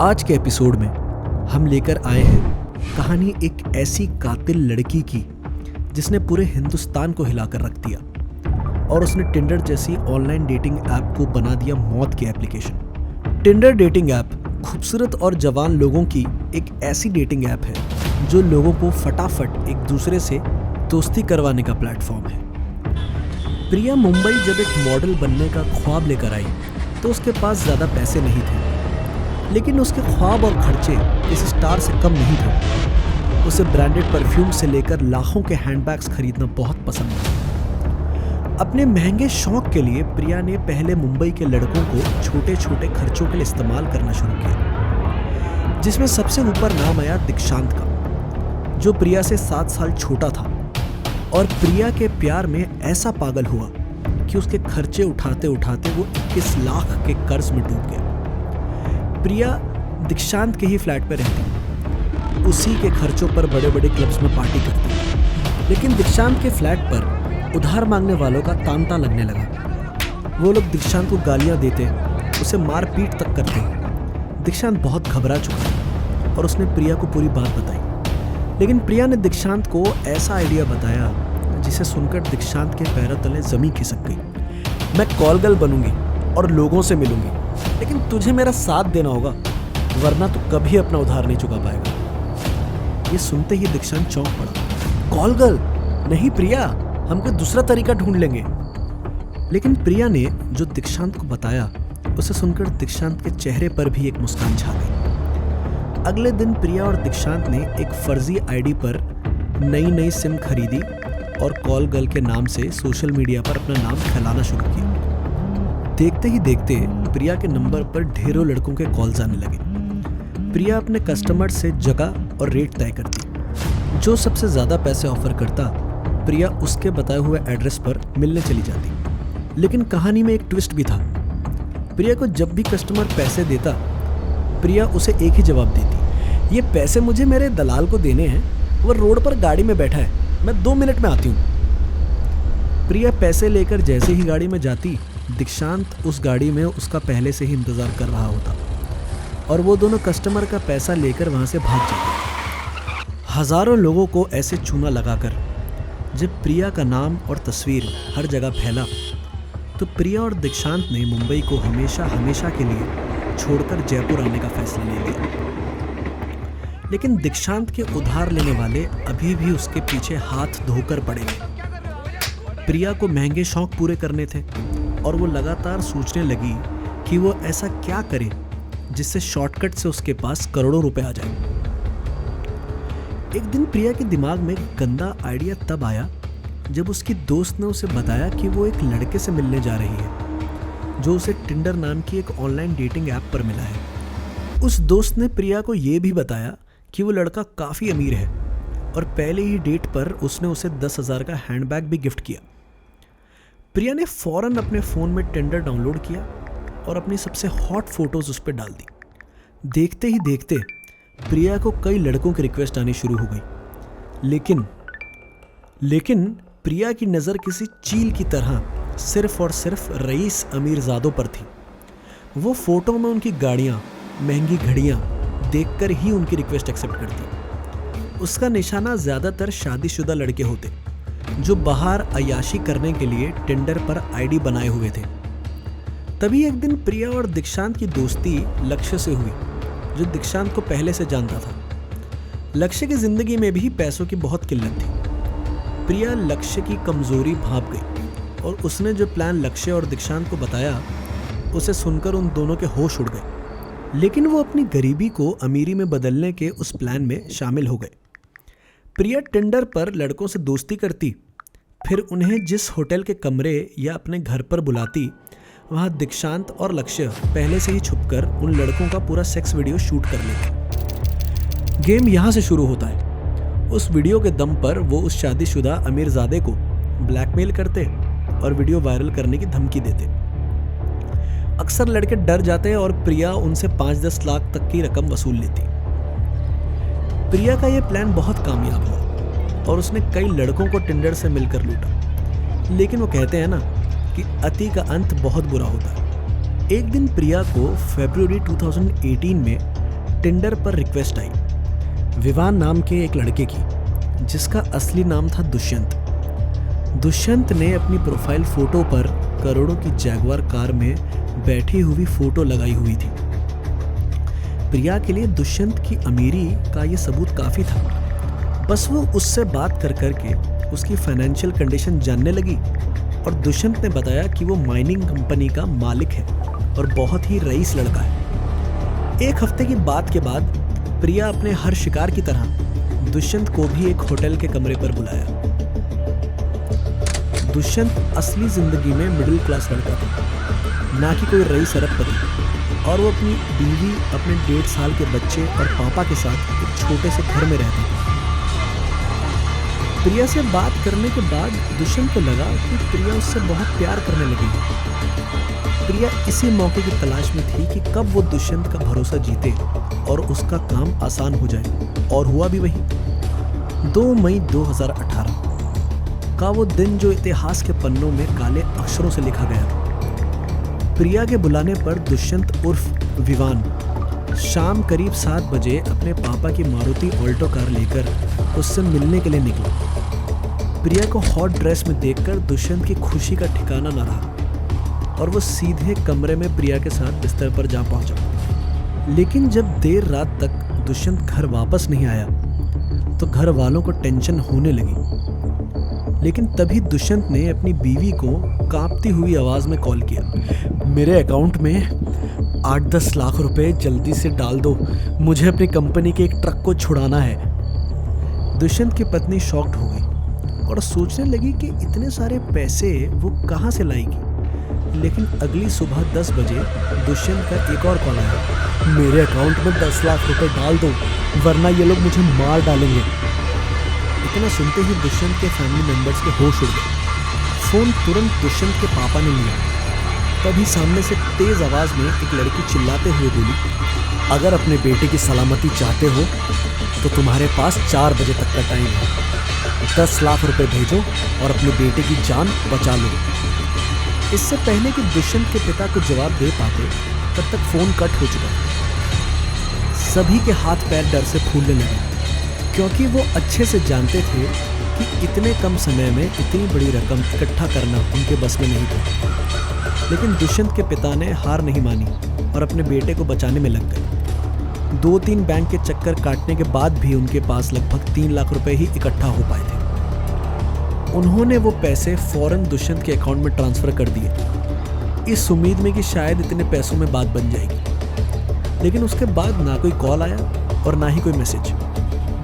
आज के एपिसोड में हम लेकर आए हैं कहानी एक ऐसी कातिल लड़की की जिसने पूरे हिंदुस्तान को हिलाकर रख दिया और उसने टिंडर जैसी ऑनलाइन डेटिंग ऐप को बना दिया मौत की एप्लीकेशन। टिंडर डेटिंग ऐप खूबसूरत और जवान लोगों की एक ऐसी डेटिंग ऐप है जो लोगों को फटाफट एक दूसरे से दोस्ती करवाने का प्लेटफॉर्म है। प्रिया मुंबई जब एक मॉडल बनने का ख्वाब लेकर आई तो उसके पास ज़्यादा पैसे नहीं थे, लेकिन उसके ख्वाब और खर्चे किसी स्टार से कम नहीं थे। उसे ब्रांडेड परफ्यूम से लेकर लाखों के हैंडबैग्स खरीदना बहुत पसंद था। अपने महंगे शौक के लिए प्रिया ने पहले मुंबई के लड़कों को छोटे छोटे खर्चों के लिए इस्तेमाल करना शुरू किया, जिसमें सबसे ऊपर नाम आया दीक्षांत का, जो प्रिया से 7 साल छोटा था और प्रिया के प्यार में ऐसा पागल हुआ कि उसके खर्चे उठाते उठाते वो 21 लाख के कर्ज में डूब गया। प्रिया दीक्षांत के ही फ्लैट पर रहती, उसी के खर्चों पर बड़े बड़े क्लब्स में पार्टी करती, लेकिन दीक्षांत के फ्लैट पर उधार मांगने वालों का तांता लगने लगा। वो लोग दीक्षांत को गालियां देते, उसे मार पीट तक करते। दीक्षांत बहुत घबरा चुका और उसने प्रिया को पूरी बात बताई, लेकिन प्रिया ने दीक्षांत को ऐसा आइडिया बताया जिसे सुनकर दीक्षांत के पैरों तले जमीन खिसक गई। मैं कॉल गर्ल बनूंगी और लोगों से मिलूंगी, लेकिन तुझे मेरा साथ देना होगा, वरना तू कभी अपना उधार नहीं चुका पाएगा। ये सुनते ही दीक्षांत चौंक पड़ा। Call girl? नहीं प्रिया, हम कोई दूसरा तरीका ढूंढ लेंगे। लेकिन प्रिया ने जो दीक्षांत को बताया उसे सुनकर दीक्षांत के चेहरे पर भी एक मुस्कान छा गई। अगले दिन प्रिया और दीक्षांत ने एक फर्जी आईडी पर नई सिम खरीदी और कॉल गर्ल के नाम से सोशल मीडिया पर अपना नाम फैलाना शुरू किया। देखते ही देखते प्रिया के नंबर पर ढेरों लड़कों के कॉल्स आने लगे। प्रिया अपने कस्टमर से जगह और रेट तय करती। जो सबसे ज़्यादा पैसे ऑफर करता, प्रिया उसके बताए हुए एड्रेस पर मिलने चली जाती। लेकिन कहानी में एक ट्विस्ट भी था। प्रिया को जब भी कस्टमर पैसे देता, प्रिया उसे एक ही जवाब देती, ये पैसे मुझे मेरे दलाल को देने हैं, वो रोड पर गाड़ी में बैठा है, मैं 2 मिनट में आती हूँ। प्रिया पैसे लेकर जैसे ही गाड़ी में जाती, दीक्षांत उस गाड़ी में उसका पहले से ही इंतज़ार कर रहा होता और वो दोनों कस्टमर का पैसा लेकर वहाँ से भाग जाते। हज़ारों लोगों को ऐसे चूना लगाकर जब प्रिया का नाम और तस्वीर हर जगह फैला, तो प्रिया और दीक्षांत ने मुंबई को हमेशा के लिए छोड़कर जयपुर आने का फैसला ले लिया। लेकिन दीक्षांत के उधार लेने वाले अभी भी उसके पीछे हाथ धोकर पड़े हैं। प्रिया को महंगे शौक पूरे करने थे और वो लगातार सोचने लगी कि वो ऐसा क्या करे जिससे शॉर्टकट से उसके पास करोड़ों रुपए आ जाए। एक दिन प्रिया के दिमाग में गंदा आइडिया तब आया जब उसकी दोस्त ने उसे बताया कि वो एक लड़के से मिलने जा रही है जो उसे टिंडर नाम की एक ऑनलाइन डेटिंग ऐप पर मिला है। उस दोस्त ने प्रिया को ये भी बताया कि वो लड़का काफ़ी अमीर है और पहले ही डेट पर उसने उसे 10,000 का हैंडबैग भी गिफ्ट किया। प्रिया ने फौरन अपने फ़ोन में टिंडर डाउनलोड किया और अपनी सबसे हॉट फोटोज़ उस पर डाल दी। देखते ही देखते प्रिया को कई लड़कों की रिक्वेस्ट आनी शुरू हो गई, लेकिन प्रिया की नज़र किसी चील की तरह सिर्फ और सिर्फ रईस अमीरजादों पर थी। वो फ़ोटो में उनकी गाड़ियाँ, महंगी घड़ियाँ देखकर ही उनकी रिक्वेस्ट एक्सेप्ट करती। उसका निशाना ज़्यादातर शादीशुदा लड़के होते जो बाहर अय्याशी करने के लिए टिंडर पर आईडी बनाए हुए थे। तभी एक दिन प्रिया और दीक्षांत की दोस्ती लक्ष्य से हुई, जो दीक्षांत को पहले से जानता था। लक्ष्य की जिंदगी में भी पैसों की बहुत किल्लत थी। प्रिया लक्ष्य की कमजोरी भांप गई और उसने जो प्लान लक्ष्य और दीक्षांत को बताया, उसे सुनकर उन दोनों के होश उड़ गए। लेकिन वो अपनी गरीबी को अमीरी में बदलने के उस प्लान में शामिल हो गए। प्रिया टिंडर पर लड़कों से दोस्ती करती, फिर उन्हें जिस होटल के कमरे या अपने घर पर बुलाती, वहाँ दीक्षांत और लक्ष्य पहले से ही छुपकर उन लड़कों का पूरा सेक्स वीडियो शूट कर लेते। गेम यहाँ से शुरू होता है। उस वीडियो के दम पर वो उस शादीशुदा अमीरजादे को ब्लैकमेल करते और वीडियो वायरल करने की धमकी देते। अक्सर लड़के डर जाते और प्रिया उनसे 5-10 लाख तक की रकम वसूल लेती। प्रिया का यह प्लान बहुत कामयाब हुआ और उसने कई लड़कों को टिंडर से मिलकर लूटा। लेकिन वो कहते हैं ना कि अति का अंत बहुत बुरा होता है। एक दिन प्रिया को फरवरी 2018 में टिंडर पर रिक्वेस्ट आई विवान नाम के एक लड़के की, जिसका असली नाम था दुष्यंत। दुष्यंत ने अपनी प्रोफाइल फोटो पर करोड़ों की जैगवार कार में बैठी हुई फोटो लगाई हुई थी। प्रिया के लिए दुष्यंत की अमीरी का ये सबूत काफ़ी था। बस वो उससे बात कर करके उसकी फाइनेंशियल कंडीशन जानने लगी और दुष्यंत ने बताया कि वो माइनिंग कंपनी का मालिक है और बहुत ही रईस लड़का है। एक हफ्ते की बात के बाद प्रिया अपने हर शिकार की तरह दुष्यंत को भी एक होटल के कमरे पर बुलाया। दुष्यंत असली जिंदगी में मिडिल क्लास लड़का था, ना कि कोई रईस अरबपति, और वो अपनी बीवी, अपने 1.5 साल के बच्चे और पापा के साथ एक छोटे से घर में रहता था। प्रिया से बात करने के बाद दुष्यंत को लगा कि प्रिया उससे बहुत प्यार करने लगी है। प्रिया इसी मौके की तलाश में थी कि कब वो दुष्यंत का भरोसा जीते और उसका काम आसान हो जाए, और हुआ भी वही। 2 मई 2018 का वो दिन जो इतिहास के पन्नों में काले अक्षरों से लिखा गया था। प्रिया के बुलाने पर दुष्यंत उर्फ विवान शाम करीब 7 बजे अपने पापा की मारुति ऑल्टो कार लेकर उससे मिलने के लिए निकला। प्रिया को हॉट ड्रेस में देखकर दुष्यंत की खुशी का ठिकाना न रहा और वो सीधे कमरे में प्रिया के साथ बिस्तर पर जा पहुंचा। लेकिन जब देर रात तक दुष्यंत घर वापस नहीं आया तो घर वालों को टेंशन होने लगी। लेकिन तभी दुष्यंत ने अपनी बीवी को कांपती हुई आवाज में कॉल किया, मेरे अकाउंट में 8-10 लाख रुपए जल्दी से डाल दो, मुझे अपनी कंपनी के एक ट्रक को छुड़ाना है। दुष्यंत की पत्नी शॉक्ड हो गई और सोचने लगी कि इतने सारे पैसे वो कहाँ से लाएगी। लेकिन अगली सुबह 10 बजे दुष्यंत का एक और कॉल आया, मेरे अकाउंट में 10 लाख रुपए डाल दो वरना ये लोग मुझे मार डालेंगे। इतना सुनते ही दुष्यंत के फैमिली मेंबर्स के होश उड़ गए। फोन तुरंत दुष्यंत के पापा ने लिया। तभी सामने से तेज आवाज में एक लड़की चिल्लाते हुए बोली, अगर अपने बेटे की सलामती चाहते हो तो तुम्हारे पास 4 बजे तक का टाइम है। 10 लाख रुपए भेजो और अपने बेटे की जान बचा लो। इससे पहले कि दुष्यंत के पिता को जवाब दे पाते तब तक फोन कट हो चुका था। सभी के हाथ पैर डर से फूलने लगे, क्योंकि वो अच्छे से जानते थे कि इतने कम समय में इतनी बड़ी रकम इकट्ठा करना उनके बस में नहीं था। लेकिन दुष्यंत के पिता ने हार नहीं मानी और अपने बेटे को बचाने में लग गए। 2-3 बैंक के चक्कर काटने के बाद भी उनके पास लगभग 3 लाख रुपए ही इकट्ठा हो पाए थे। उन्होंने वो पैसे फौरन दुष्यंत के अकाउंट में ट्रांसफर कर दिए, इस उम्मीद में कि शायद इतने पैसों में बात बन जाएगी। लेकिन उसके बाद ना कोई कॉल आया और ना ही कोई मैसेज।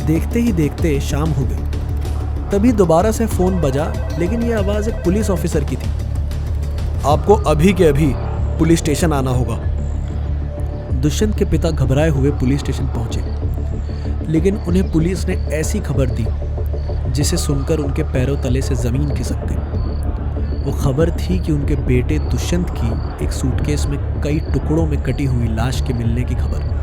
देखते ही देखते शाम हो गई। तभी दोबारा से फोन बजा, लेकिन ये आवाज एक पुलिस ऑफिसर की थी। आपको अभी के अभी पुलिस स्टेशन आना होगा। दुष्यंत के पिता घबराए हुए पुलिस स्टेशन पहुंचे, लेकिन उन्हें पुलिस ने ऐसी खबर दी जिसे सुनकर उनके पैरों तले से जमीन खिसक गई। वो खबर थी कि उनके बेटे दुष्यंत की एक सूटकेस में कई टुकड़ों में कटी हुई लाश के मिलने की खबर।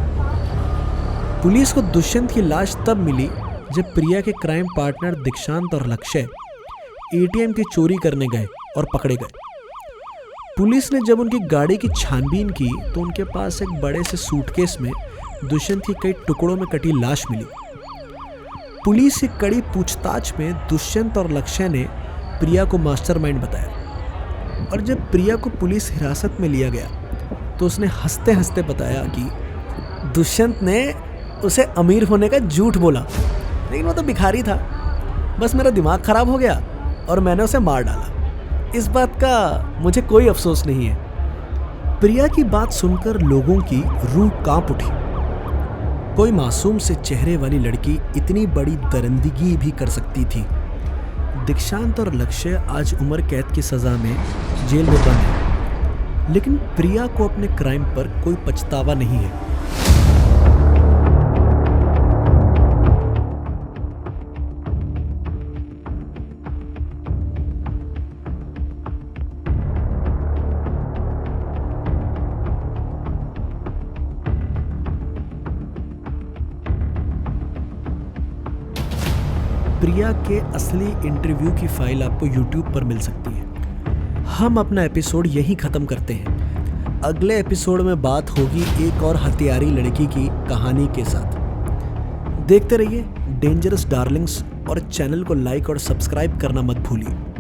पुलिस को दुष्यंत की लाश तब मिली जब प्रिया के क्राइम पार्टनर दीक्षांत और लक्ष्य एटीएम की चोरी करने गए और पकड़े गए। पुलिस ने जब उनकी गाड़ी की छानबीन की तो उनके पास एक बड़े से सूटकेस में दुष्यंत की कई टुकड़ों में कटी लाश मिली। पुलिस की कड़ी पूछताछ में दुष्यंत और लक्ष्य ने प्रिया को मास्टरमाइंड बताया, और जब प्रिया को पुलिस हिरासत में लिया गया तो उसने हंसते हंसते बताया कि दुष्यंत ने उसे अमीर होने का झूठ बोला, लेकिन वो तो भिखारी था, बस मेरा दिमाग खराब हो गया और मैंने उसे मार डाला। इस बात का मुझे कोई अफसोस नहीं है। प्रिया की बात सुनकर लोगों की रूह कांप उठी। कोई मासूम से चेहरे वाली लड़की इतनी बड़ी दरिंदगी भी कर सकती थी। दीक्षांत और लक्ष्य आज उम्र कैद की सजा में जेल में बंद है, लेकिन प्रिया को अपने क्राइम पर कोई पछतावा नहीं है। प्रिया के असली इंटरव्यू की फाइल आपको YouTube पर मिल सकती है। हम अपना एपिसोड यहीं ख़त्म करते हैं। अगले एपिसोड में बात होगी एक और हथियारी लड़की की कहानी के साथ। देखते रहिए डेंजरस डार्लिंग्स और चैनल को लाइक और सब्सक्राइब करना मत भूलिए।